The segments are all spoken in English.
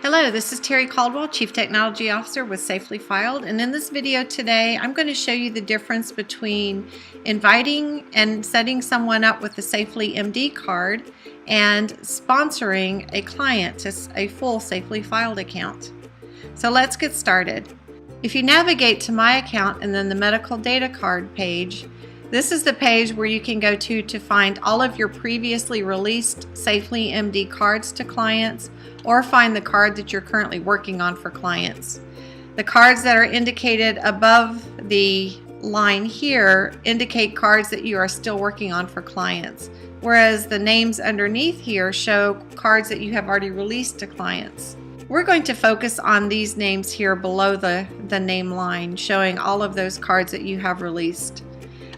Hello, this is Terry Caldwell, Chief Technology Officer with Safely Filed, and in this video today I'm going to show you the difference between inviting and setting someone up with the Safely MD card and sponsoring a client to a full Safely Filed account. So let's get started. If you navigate to My Account and then the Medical Data Card page, this is the page where you can go to find all of your previously released Safely MD cards to clients, or find the card that you're currently working on for clients. The cards that are indicated above the line here indicate cards that you are still working on for clients, whereas the names underneath here show cards that you have already released to clients. We're going to focus on these names here below the name line, showing all of those cards that you have released.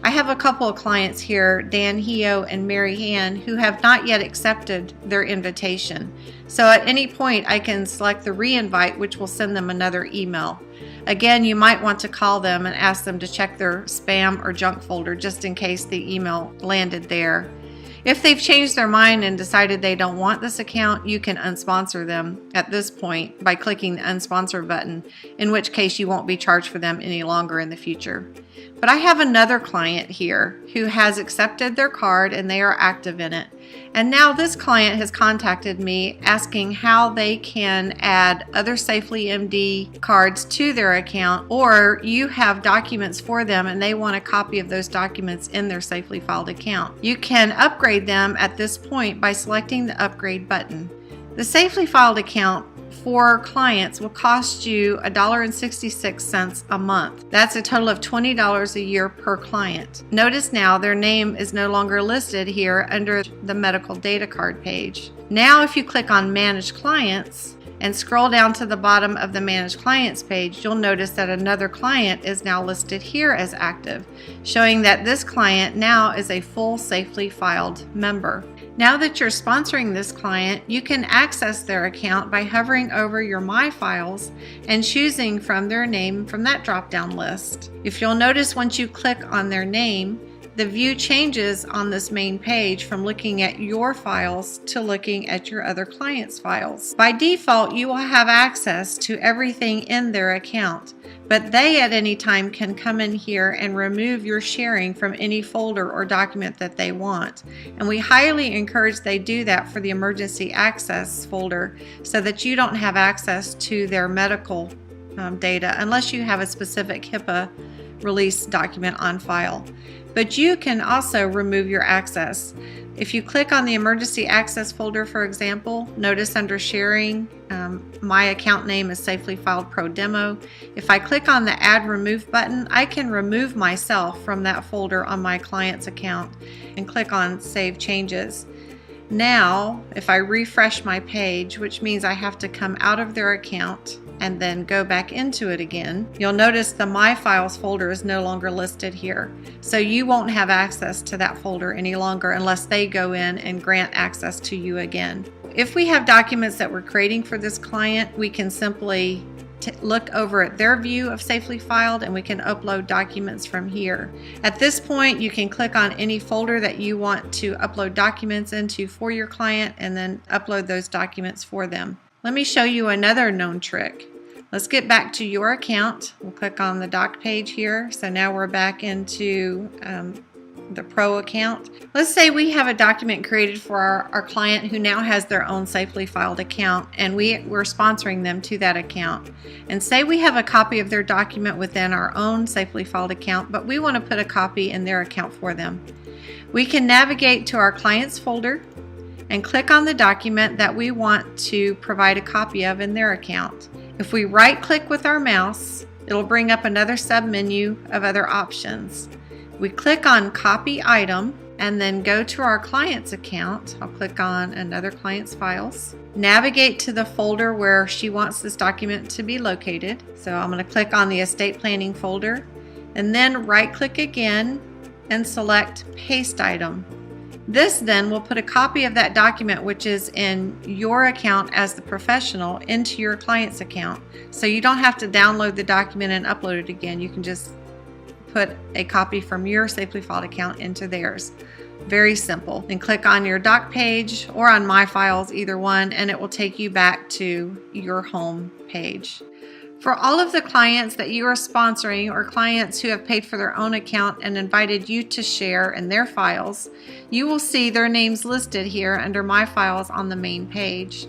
I have a couple of clients here, Dan Heo and Mary Ann, who have not yet accepted their invitation. So at any point I can select the re-invite, which will send them another email. Again, you might want to call them and ask them to check their spam or junk folder just in case the email landed there. If they've changed their mind and decided they don't want this account, you can unsponsor them at this point by clicking the unsponsor button, in which case you won't be charged for them any longer in the future. But I have another client here who has accepted their card and they are active in it. And now this client has contacted me asking how they can add other Safely MD cards to their account, or you have documents for them and they want a copy of those documents in their Safely Filed account. You can upgrade them at this point by selecting the upgrade button. The Safely Filed account for clients will cost you $1.66 a month. That's a total of $20 a year per client. Notice now their name is no longer listed here under the medical data card page. Now if you click on Manage Clients and scroll down to the bottom of the Manage Clients page, you'll notice that another client is now listed here as active, showing that this client now is a full Safely Filed member. Now that you're sponsoring this client, you can access their account by hovering over your My Files and choosing from their name from that drop-down list. If you'll notice, once you click on their name, the view changes on this main page from looking at your files to looking at your other clients' files. By default, you will have access to everything in their account, but they at any time can come in here and remove your sharing from any folder or document that they want. And we highly encourage they do that for the emergency access folder so that you don't have access to their medical data unless you have a specific HIPAA release document on file. But you can also remove your access. If you click on the emergency access folder, for example, notice under sharing, my account name is Safely Filed Pro Demo. If I click on the Add Remove button, I can remove myself from that folder on my client's account and click on Save Changes. Now, if I refresh my page, which means I have to come out of their account and then go back into it again, you'll notice the My Files folder is no longer listed here. So you won't have access to that folder any longer unless they go in and grant access to you again. If we have documents that we're creating for this client, we can simply look over at their view of Safely Filed and we can upload documents from here. At this point, you can click on any folder that you want to upload documents into for your client and then upload those documents for them. Let me show you another known trick. Let's get back to your account. We'll click on the doc page here. So now we're back into the Pro account. Let's say we have a document created for our client who now has their own Safely Filed account, and we're sponsoring them to that account. And say we have a copy of their document within our own Safely Filed account, but we want to put a copy in their account for them. We can navigate to our clients folder and click on the document that we want to provide a copy of in their account. If we right-click with our mouse, it'll bring up another sub-menu of other options. We click on Copy Item and then go to our client's account. I'll click on Another Client's Files. Navigate to the folder where she wants this document to be located. So I'm going to click on the Estate Planning folder and then right-click again and select Paste Item. This then will put a copy of that document, which is in your account as the professional, into your client's account. So you don't have to download the document and upload it again. You can just put a copy from your Safely Filed account into theirs. Very simple. And click on your doc page or on My Files, either one, and it will take you back to your home page. For all of the clients that you are sponsoring or clients who have paid for their own account and invited you to share in their files, you will see their names listed here under My Files on the main page.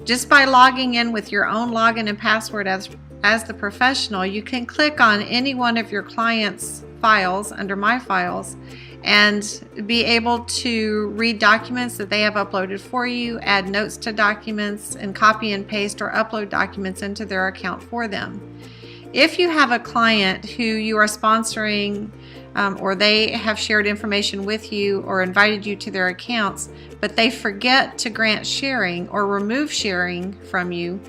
Just by logging in with your own login and password as the professional, you can click on any one of your clients' files under My Files and be able to read documents that they have uploaded for you, add notes to documents, and copy and paste or upload documents into their account for them. If you have a client who you are sponsoring or they have shared information with you or invited you to their accounts, but they forget to grant sharing or remove sharing from you,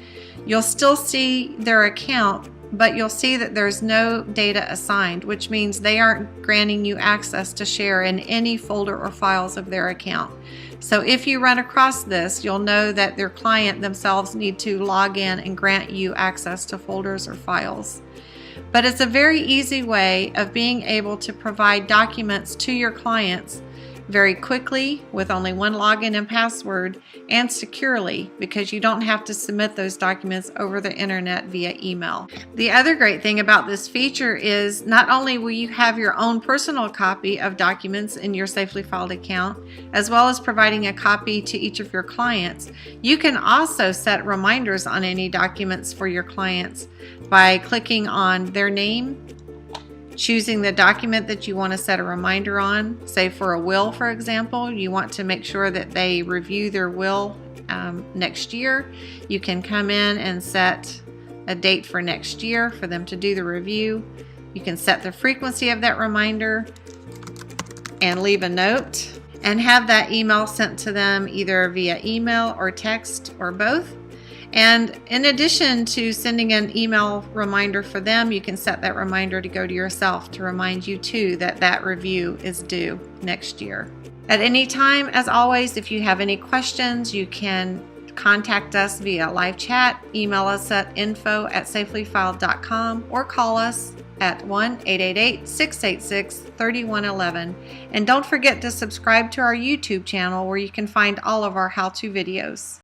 you'll still see their account, but you'll see that there's no data assigned, which means they aren't granting you access to share in any folder or files of their account. So if you run across this, you'll know that their client themselves need to log in and grant you access to folders or files. But it's a very easy way of being able to provide documents to your clients very quickly with only one login and password, and securely, because you don't have to submit those documents over the internet via email. The other great thing about this feature is not only will you have your own personal copy of documents in your Safely Filed account, as well as providing a copy to each of your clients, you can also set reminders on any documents for your clients by clicking on their name, choosing the document that you want to set a reminder on. Say for a will, for example, you want to make sure that they review their will next year. You can come in and set a date for next year for them to do the review. You can set the frequency of that reminder and leave a note and have that email sent to them either via email or text or both. And in addition to sending an email reminder for them, you can set that reminder to go to yourself to remind you too that that review is due next year. At any time, as always, if you have any questions, you can contact us via live chat, email us at info@safelyfiled.com, or call us at 1-888-686-3111. And don't forget to subscribe to our YouTube channel where you can find all of our how-to videos.